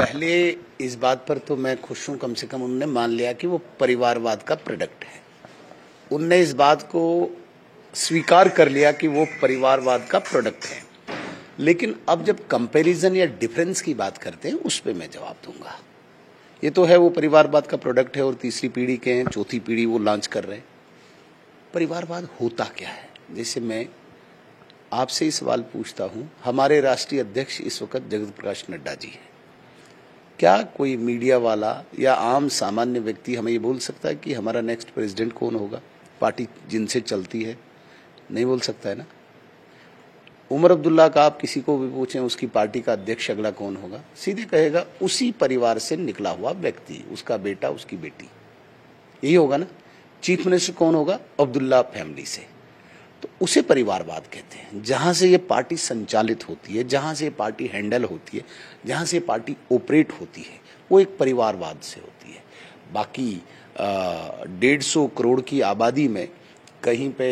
पहले इस बात पर तो मैं खुश हूं, कम से कम उन्होंने मान लिया कि वो परिवारवाद का प्रोडक्ट है। उनने इस बात को स्वीकार कर लिया कि वो परिवारवाद का प्रोडक्ट है। लेकिन अब जब कंपैरिजन या डिफरेंस की बात करते हैं उस पे मैं जवाब दूंगा। ये तो है वो परिवारवाद का प्रोडक्ट है और तीसरी पीढ़ी के हैं, चौथी पीढ़ी वो लॉन्च कर रहे हैं। परिवारवाद होता क्या है? जैसे मैं आपसे ही सवाल पूछता हूं, हमारे राष्ट्रीय अध्यक्ष इस वक्त जगत प्रकाश नड्डा जी हैं। क्या कोई मीडिया वाला या आम सामान्य व्यक्ति हमें ये बोल सकता है कि हमारा नेक्स्ट प्रेसिडेंट कौन होगा? पार्टी जिनसे चलती है नहीं बोल सकता है ना। उमर अब्दुल्ला का आप किसी को भी पूछें उसकी पार्टी का अध्यक्ष अगला कौन होगा, सीधे कहेगा उसी परिवार से निकला हुआ व्यक्ति, उसका बेटा, उसकी बेटी, यही होगा ना। चीफ मिनिस्टर कौन होगा? अब्दुल्ला फैमिली से। तो उसे परिवारवाद कहते हैं। जहां से ये पार्टी संचालित होती है, जहां से ये पार्टी हैंडल होती है, जहां से ये पार्टी ऑपरेट होती है, वो एक परिवारवाद से होती है। बाकी 150 करोड़ की आबादी में कहीं पे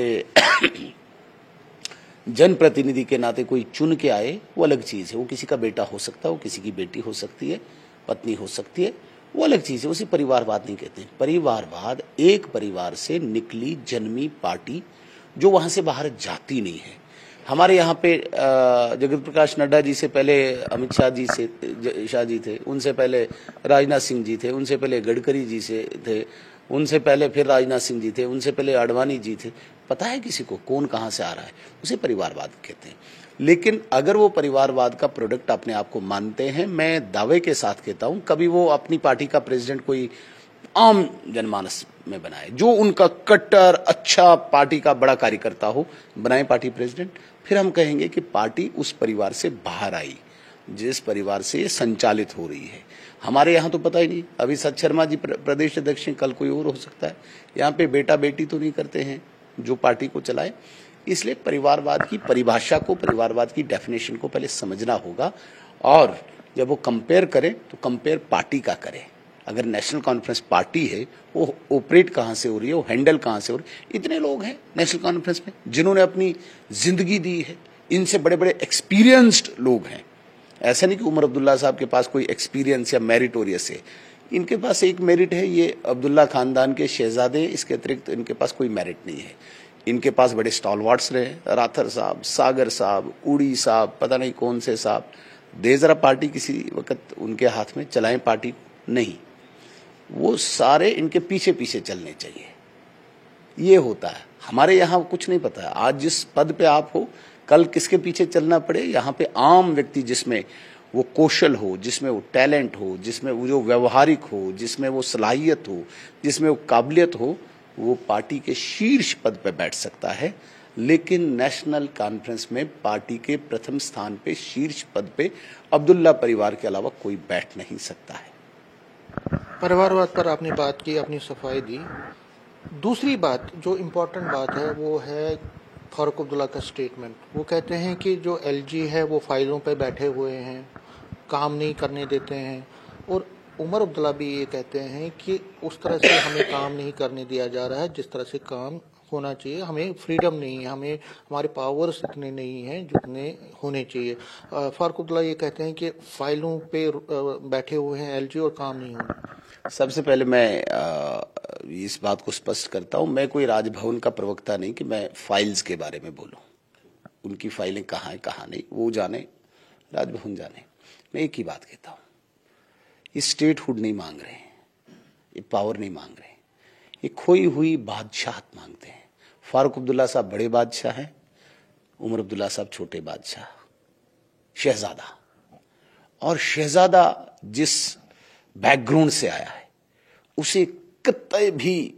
जनप्रतिनिधि के नाते कोई चुन के आए, वो अलग चीज है। वो किसी का बेटा हो सकता है, वो किसी की बेटी हो सकती है, पत्नी हो सकती है, वो अलग चीज है। उसे परिवारवाद नहीं कहते। परिवारवाद एक परिवार से निकली जन्मी पार्टी जो वहां से बाहर जाती नहीं है। हमारे यहाँ पे जगत प्रकाश नड्डा जी से पहले अमित शाह जी थे, उनसे पहले राजनाथ सिंह जी थे, उनसे पहले गडकरी जी से थे, उनसे पहले फिर राजनाथ सिंह जी थे, उनसे पहले आडवाणी जी थे। पता है किसी को कौन कहां से आ रहा है? उसे परिवारवाद कहते हैं। लेकिन अगर वो परिवारवाद का प्रोडक्ट अपने आप को मानते हैं, मैं दावे के साथ कहता हूं, कभी वो अपनी पार्टी का प्रेसिडेंट कोई आम जनमानस में बनाए, जो उनका कट्टर अच्छा पार्टी का बड़ा कार्यकर्ता हो, बनाए पार्टी प्रेसिडेंट, फिर हम कहेंगे कि पार्टी उस परिवार से बाहर आई जिस परिवार से ये संचालित हो रही है। हमारे यहाँ तो पता ही नहीं, अभी सत शर्मा जी प्रदेश अध्यक्ष हैं, कल कोई और हो सकता है। यहाँ पे बेटा बेटी तो नहीं करते हैं जो पार्टी को चलाए। इसलिए परिवारवाद की परिभाषा को, परिवारवाद की डेफिनेशन को पहले समझना होगा, और जब वो कंपेयर करें तो कंपेयर पार्टी का करें। अगर नेशनल कॉन्फ्रेंस पार्टी है, वो ऑपरेट कहां से हो रही है, वो हैंडल कहां से हो रही है। इतने लोग हैं नेशनल कॉन्फ्रेंस में जिन्होंने अपनी जिंदगी दी है, इनसे बड़े बड़े एक्सपीरियंस्ड लोग हैं। ऐसा नहीं कि उमर अब्दुल्ला साहब के पास कोई एक्सपीरियंस या मेरिटोरियस है। इनके पास एक मेरिट है, ये अब्दुल्ला खानदान के शहजादे, इसके अतिरिक्त इनके पास कोई मेरिट नहीं है। इनके पास बड़े स्टॉलवर्ड्स रहे, राथर साहब, सागर साहब, उड़ी साहब, पता नहीं कौन से साहब। दे जरा पार्टी किसी वक्त उनके हाथ में, चलाएं पार्टी नहीं। वो सारे इनके पीछे पीछे चलने चाहिए। ये होता है। हमारे यहाँ कुछ नहीं पता है। आज जिस पद पे आप हो, कल किसके पीछे चलना पड़े। यहाँ पे आम व्यक्ति जिसमें वो कौशल हो, जिसमें वो टैलेंट हो, जिसमें वो जो व्यवहारिक हो, जिसमें वो सलाहियत हो, जिसमें वो काबिलियत हो, वो पार्टी के शीर्ष पद पे बैठ सकता है। लेकिन नेशनल कॉन्फ्रेंस में पार्टी के प्रथम स्थान पे, शीर्ष पद पे अब्दुल्ला परिवार के अलावा कोई बैठ नहीं सकता है। परिवारवाद पर आपने बात की, अपनी सफाई दी। दूसरी बात जो इम्पोर्टेंट बात है वो है फारूक अब्दुल्ला का स्टेटमेंट। वो कहते हैं कि जो एलजी है वो फाइलों पे बैठे हुए हैं, काम नहीं करने देते हैं। और उमर अब्दुल्ला भी ये कहते हैं कि उस तरह से हमें काम नहीं करने दिया जा रहा है जिस तरह से काम होना चाहिए। हमें फ्रीडम नहीं है, हमें हमारे पावर्स इतने नहीं हैं जितने होने चाहिए। फारूक अब्दुल्ला ये कहते हैं कि फाइलों पे बैठे हुए हैं एलजी और काम नहीं हो रहा। सबसे पहले मैं इस बात को स्पष्ट करता हूं, मैं कोई राजभवन का प्रवक्ता नहीं कि मैं फाइल्स के बारे में बोलूं। उनकी फाइलें कहाँ हैं कहाँ नहीं, वो जाने, राजभवन जाने। मैं एक ही बात कहता हूं, ये स्टेटहुड नहीं मांग रहे हैं, ये पावर नहीं मांग रहे हैं, ये खोई हुई बादशाहत मांगते हैं। फारूक अब्दुल्ला साहब बड़े बादशाह हैं, उमर अब्दुल्ला साहब छोटे बादशाह, शहजादा। और शहजादा जिस बैकग्राउंड से आया है, उसे कतई भी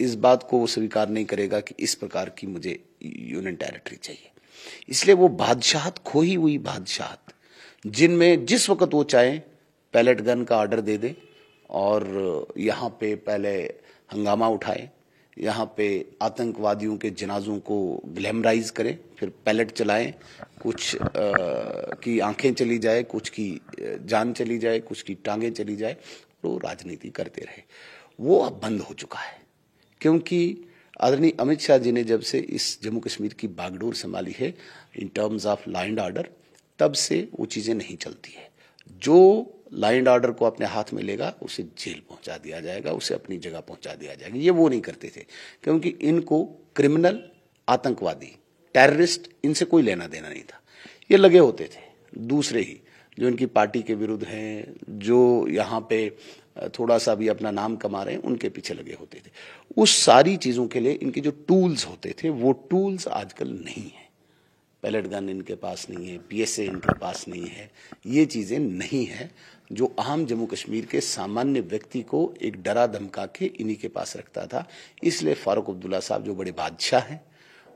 इस बात को वो स्वीकार नहीं करेगा कि इस प्रकार की मुझे यूनियन टेरिटरी चाहिए। इसलिए वो बादशाहत, खोई हुई बादशाहत, जिनमें जिस वक्त वो चाहे पैलेट गन का ऑर्डर दे दे और यहाँ पे पहले हंगामा उठाए, यहाँ पे आतंकवादियों के जनाजों को ग्लैमराइज करें, फिर पैलेट चलाएं, कुछ की आंखें चली जाए, कुछ की जान चली जाए, कुछ की टांगें चली जाए, तो राजनीति करते रहे। वो अब बंद हो चुका है, क्योंकि आदरणीय अमित शाह जी ने जब से इस जम्मू कश्मीर की बागडोर संभाली है in terms of law and order, तब से वो चीजें नहीं चलती है। जो लॉ एंड ऑर्डर को अपने हाथ में लेगा उसे जेल पहुंचा दिया जाएगा, उसे अपनी जगह पहुंचा दिया जाएगा। ये वो नहीं करते थे, क्योंकि इनको क्रिमिनल, आतंकवादी, टेररिस्ट, इनसे कोई लेना देना नहीं था। ये लगे होते थे दूसरे ही जो इनकी पार्टी के विरुद्ध हैं, जो यहाँ पे थोड़ा सा भी अपना नाम कमा रहे हैं, उनके पीछे लगे होते थे। उस सारी चीजों के लिए इनके जो टूल्स होते थे वो टूल्स आजकल नहीं है। पैलेट गन इनके पास नहीं है, पीएसए इनके पास नहीं है, ये चीजें नहीं है जो आम जम्मू कश्मीर के सामान्य व्यक्ति को एक डरा धमका के इन्हीं के पास रखता था। इसलिए फारूक अब्दुल्ला साहब जो बड़े बादशाह हैं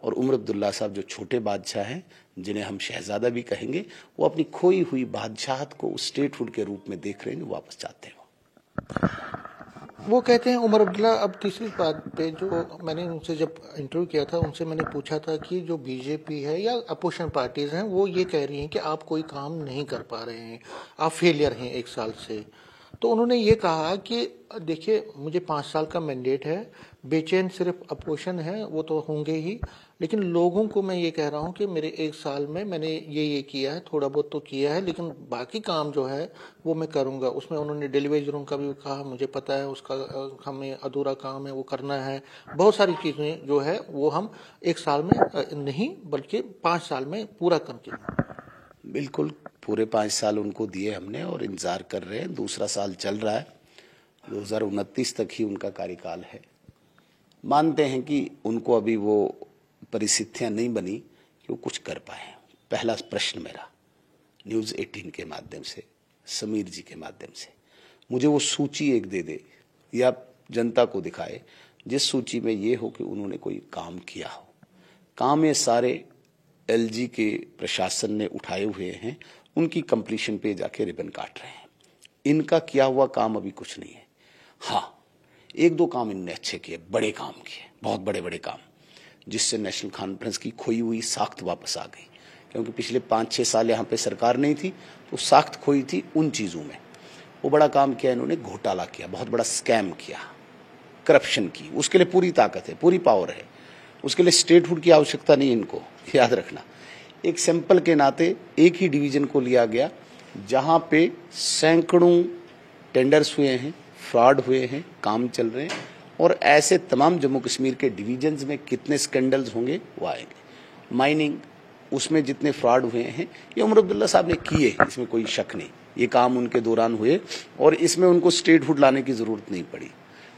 और उमर अब्दुल्ला साहब जो छोटे बादशाह हैं, जिन्हें हम शहजादा भी कहेंगे, वो अपनी खोई हुई बादशाहत को स्टेटहुड के रूप में देख रहे हैं, वापस चाहते हैं। वो कहते हैं उमर अब्दुल्ला। अब तीसरी बात पे जो मैंने उनसे जब इंटरव्यू किया था, उनसे मैंने पूछा था कि जो बीजेपी है या अपोजिशन पार्टीज हैं वो ये कह रही हैं कि आप कोई काम नहीं कर पा रहे हैं, आप फेलियर हैं 1 साल से। तो उन्होंने ये कहा कि देखिए मुझे 5 साल का मैंडेट है, बेचैन सिर्फ अपोजिशन है, वो तो होंगे ही, लेकिन लोगों को मैं ये कह रहा हूँ कि मेरे 1 साल में मैंने ये किया है, थोड़ा बहुत तो किया है, लेकिन बाकी काम जो है वो मैं करूँगा। उसमें उन्होंने डिलीवरी रूम का भी कहा, मुझे पता है उसका हमें अधूरा काम है वो करना है। बहुत सारी चीज़ें जो है वो हम 1 साल में नहीं बल्कि 5 साल में पूरा करके। बिल्कुल, पूरे 5 साल उनको दिए हमने और इंतजार कर रहे हैं। दूसरा साल चल रहा है, 2029 तक ही उनका कार्यकाल है। मानते हैं कि उनको अभी वो परिस्थितियां नहीं बनी कि वो कुछ कर पाए। पहला प्रश्न मेरा न्यूज़ 18 के माध्यम से, समीर जी के माध्यम से, मुझे वो सूची एक दे दे या जनता को दिखाए जिस सूची में ये हो कि उन्होंने कोई काम किया हो। काम ये सारे एलजी के प्रशासन ने उठाए हुए हैं, उनकी कंप्लीशन पे जाके रिबन काट रहे हैं। इनका किया हुआ काम अभी कुछ नहीं है। हाँ, 1-2 काम इनने अच्छे किए, बड़े काम किए, बहुत बड़े बड़े काम, जिससे नेशनल कॉन्फ्रेंस की खोई हुई साख्त वापस आ गई। क्योंकि पिछले 5-6 साल यहाँ पे सरकार नहीं थी तो साख्त खोई थी उन चीज़ों में। वो बड़ा काम किया इन्होंने, घोटाला किया, बहुत बड़ा स्कैम किया, करप्शन की। उसके लिए पूरी ताकत है, पूरी पावर है, उसके लिए स्टेटहुड की आवश्यकता नहीं इनको, याद रखना। एक सैंपल के नाते एक ही डिवीजन को लिया गया जहाँ पे सैकड़ों टेंडर्स हुए हैं, फ्रॉड हुए हैं, काम चल रहे हैं, और ऐसे तमाम जम्मू कश्मीर के डिवीजन्स में कितने स्कैंडल्स होंगे वो आएंगे। माइनिंग, उसमें जितने फ्रॉड हुए हैं ये उमर अब्दुल्ला साहब ने किए, इसमें कोई शक नहीं। ये काम उनके दौरान हुए और इसमें उनको स्टेटहुड लाने की जरूरत नहीं पड़ी।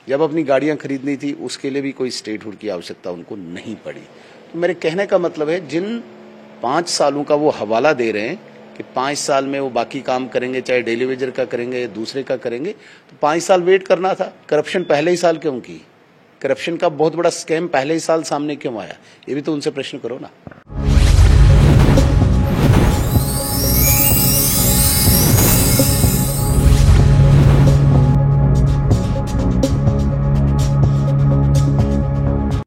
जब अपनी गाड़ियां खरीदनी थी उसके लिए भी कोई स्टेटहुड की आवश्यकता उनको नहीं पड़ी। तो मेरे कहने का मतलब है, जिन 5 सालों का वो हवाला दे रहे हैं कि 5 साल में वो बाकी काम करेंगे, चाहे डेली वेजर का करेंगे, दूसरे का करेंगे, तो 5 साल वेट करना था। करप्शन पहले ही साल क्यों की? करप्शन का बहुत बड़ा स्कैम पहले ही साल सामने क्यों आया? ये भी तो उनसे प्रश्न करो ना।